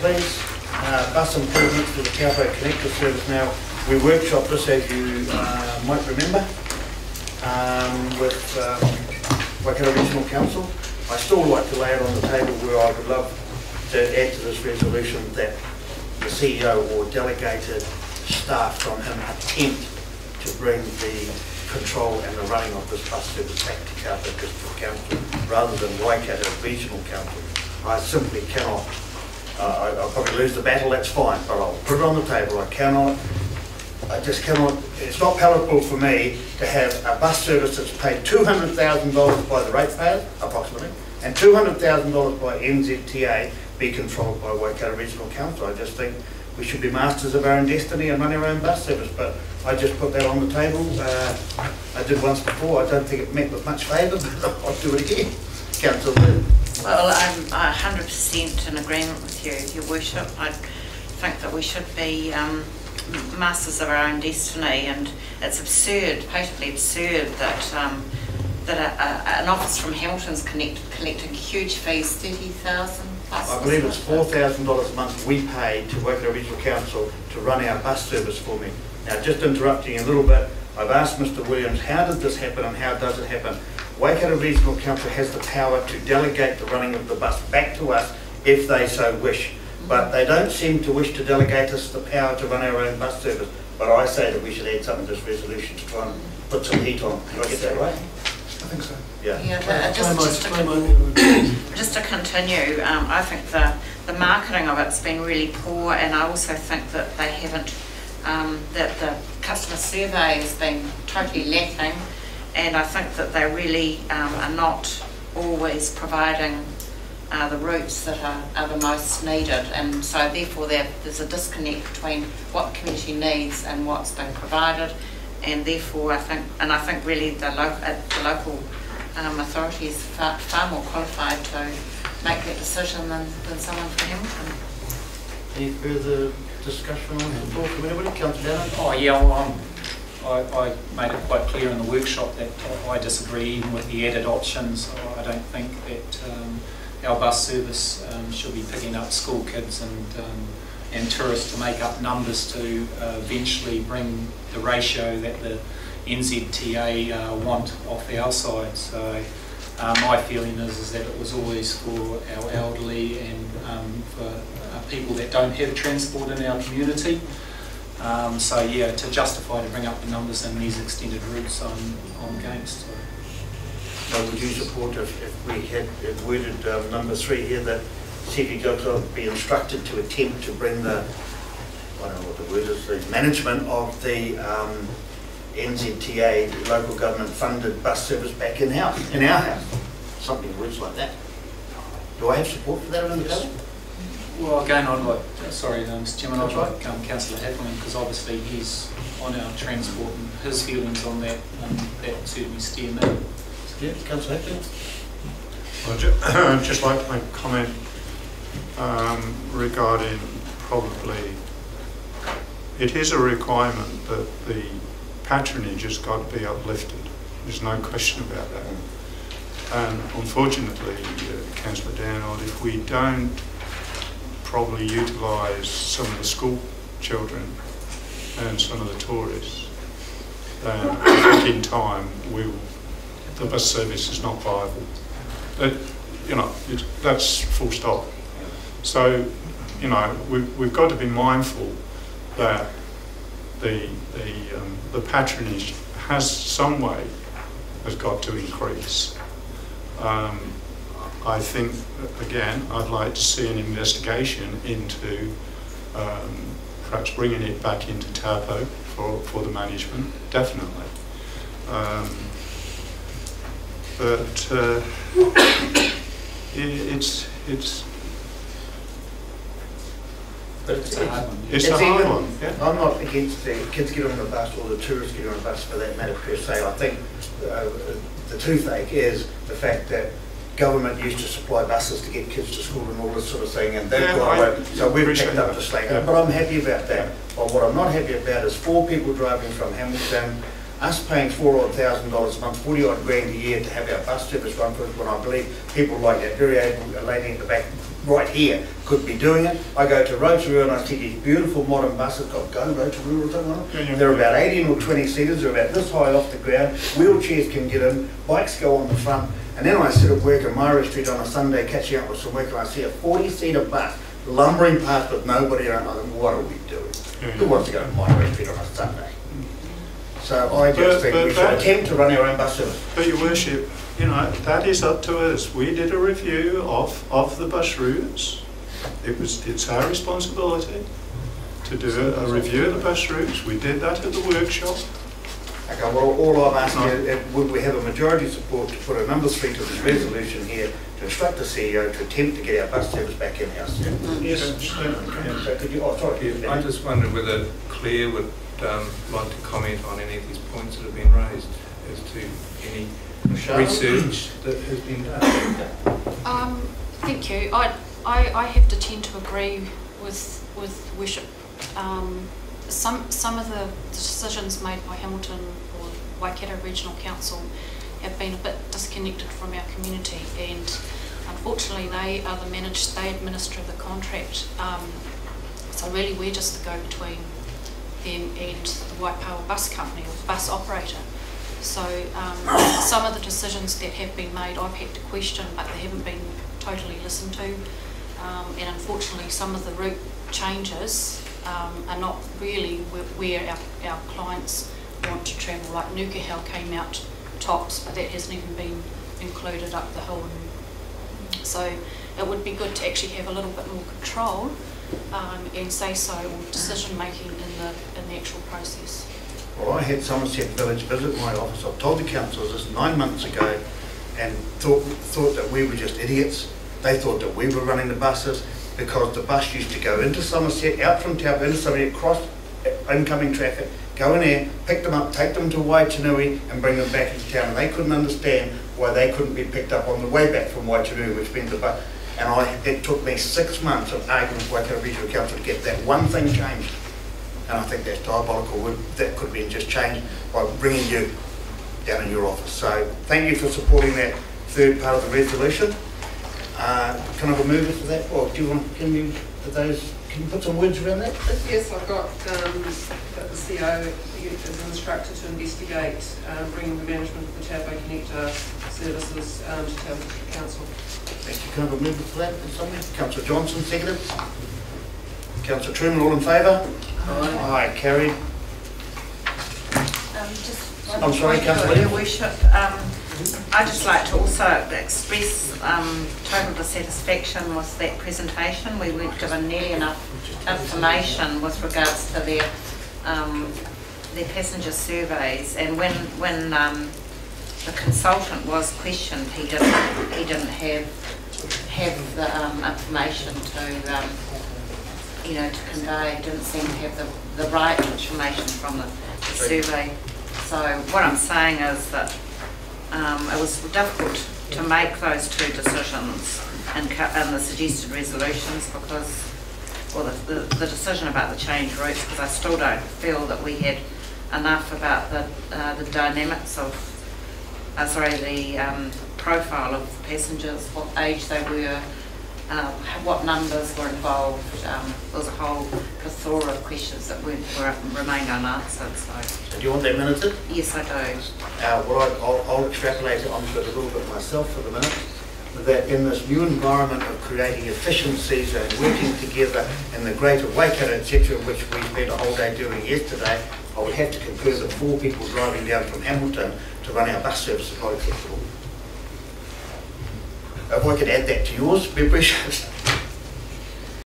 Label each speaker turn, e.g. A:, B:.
A: please. Bus improvements for the Taupo Connector service. Now, we workshopped this, as you might remember, with Whakaaro Regional Council. I still like to lay it on the table where I would love to add to this resolution that the CEO or delegated staff from him attempt to bring the control and the running of this bus service back to Taupo District Council rather than Waikato Regional Council. I simply cannot. I'll probably lose the battle, that's fine, but I'll put it on the table. I just cannot, it's not palatable for me to have a bus service that's paid $200,000 by the ratepayers, approximately, and $200,000 by NZTA be controlled by Waikato Regional Council. I just think we should be masters of our own destiny and run our own bus service, but I just put that on the table. I did once before. I don't think it met with much favour, but I'll do it again. Councillor.
B: Well, I'm 100% in agreement with you, Your Worship. I think that we should be masters of our own destiny, and it's absurd, patently absurd, that an office from Hamilton's collecting huge fees, 30,000 plus.
A: I believe it's $4,000 a month we pay to Waikato Regional Council to run our bus service for me. Now, just interrupting a little bit, I've asked Mr. Williams, how did this happen and how does it happen? Waikato Regional Council has the power to delegate the running of the bus back to us if they so wish, but they don't seem to wish to delegate us the power to run our own bus service. But I say that we should add something to this resolution to try and put some heat on. Do I get that right?
C: I think so.
A: Yeah.
B: Just to continue, I think the marketing of it's been really poor, and I also think that they haven't, that the customer survey has been totally lacking, and I think that they really are not always providing the routes that are the most needed, and so therefore there's a disconnect between what the community needs and what's being provided. And therefore, I think really the local authority is far more qualified to make that decision than someone from Hamilton.
A: Any further discussion on the floor from anybody? Councillor Downer?
D: Oh yeah, well, I made it quite clear in the workshop that I disagree even with the added options. I don't think that our bus service should be picking up school kids and tourists to make up numbers to eventually bring the ratio that the NZTA want off our side. So my feeling is that it was always for our elderly and for people that don't have transport in our community. So yeah, to justify to bring up the numbers in these extended routes, I'm against.
A: So would you support if we had worded number 3 here that City Council be instructed to attempt to bring the, I don't know what the word is, the management of the NZTA, local government funded bus service back in our house? Something words like that. Do I have support for that on the table?
D: Well, again, I'd like, sorry, Mr. Chairman, I'd like Councillor Hackman, because obviously he's on our transport and his feelings on that, that certainly steer me.
A: Yeah, Councillor Hackman.
C: I'd just like to make a comment regarding probably, it is a requirement that the patronage has got to be uplifted. There's no question about that. And unfortunately, Councillor Downard, if we don't probably utilise some of the school children and some of the tourists, then I think in time the bus service is not viable. You know, that's full stop. So, you know, we've got to be mindful that the patronage has some way has got to increase. I think, again, I'd like to see an investigation into perhaps bringing it back into Taupo for the management, definitely. But it's a hard one. Yeah.
A: I'm not against the kids getting on the bus or the tourists getting on the bus for that matter per se. I think the toothache is the fact that government used to supply buses to get kids to school and all this sort of thing, and they've got away. So we've picked up the slack. Yeah. But I'm happy about that. But what I'm not happy about is 4 people driving from Hamilton, us paying $4,000 a month, 40 odd grand a year to have our bus service run for us, when I believe people like that very able lady at the back right here could be doing it. I go to Rotorua and I see these beautiful modern buses called Go Rotorua or something like that. They're about 18 or 20 seaters, they're about this high off the ground, wheelchairs can get in, bikes go on the front, and then I sit at work in Myra Street on a Sunday catching up with some work and I see a 40-seater bus lumbering past with nobody around. I think, what are we doing? Who wants to go to Myra Street on a Sunday? So I just think we should attempt to run our own bus service.
C: But your worship, you know, that is up to us. We did a review of the bus routes. It's our responsibility to do a review of the bus routes. We did that at the workshop.
A: Okay, well, all I'm asking is, would we have a majority support to put a number 3 to this resolution here to instruct the CEO to attempt to get our bus service back in-house?
C: Yes.
A: So could you, oh, sorry.
E: I just wondered whether Claire would like to comment on any of these points that have been raised as to any research that has been done.
F: Thank you. I have to tend to agree with worship. Some of the decisions made by Hamilton or Waikato Regional Council have been a bit disconnected from our community, and unfortunately they administer the contract. So really we're just the go-between them and the Waipawa Bus Company or the bus operator. So some of the decisions that have been made I've had to question, but they haven't been totally listened to. And unfortunately some of the route changes are not really where our clients want to travel. Like Nukahau came out tops, but that hasn't even been included up the hill. So it would be good to actually have a little bit more control and say-so or decision-making in the actual process.
A: Well, I had Somerset Village visit my office. I told the councillors this 9 months ago and thought that we were just idiots. They thought that we were running the buses because the bus used to go into Somerset, out from Taupo, into Somerset, cross incoming traffic, go in there, pick them up, take them to Waitanui and bring them back into town. And they couldn't understand why they couldn't be picked up on the way back from Waitanui, which means the bus. And it took me 6 months of arguing with Waikato Regional Council to get that one thing changed. And I think that's diabolical. That could be just changed by bringing you down in your office. So thank you for supporting that third part of the resolution. Can I remove it for that? Or do you want, can you put some words around that?
G: Yes, I've got the CEO is instructed to investigate bringing the management of the Taupo Connector services to Taupo District Council.
A: Thank you. Can I remove it for that? Councillor Johnson, seconded. Councillor Truman, all in favour? Aye. Aye, carried. I'm sorry, Councillor.
B: Your Worship, I'd just like to also express total dissatisfaction with that presentation. We weren't given nearly enough information with regards to their passenger surveys, and when the consultant was questioned, he didn't have the information to to convey. Didn't seem to have the right information from the survey. So what I'm saying is that it was difficult to make those two decisions and the suggested resolutions because, well, the decision about the change routes, because I still don't feel that we had enough about the dynamics of, the profile of passengers, what age they were, what numbers were involved. There was a whole plethora of questions that remained unanswered. So.
A: Do you want that minuted?
B: Yes, I do.
A: Well, I'll extrapolate it onto it a little bit myself for the minute. That in this new environment of creating efficiencies and working together in the greater Waikato, etc., which we spent a whole day doing yesterday, I would have to concur that 4 people driving down from Hamilton to run our bus service is not acceptable. If I could add that to yours, be appreciated.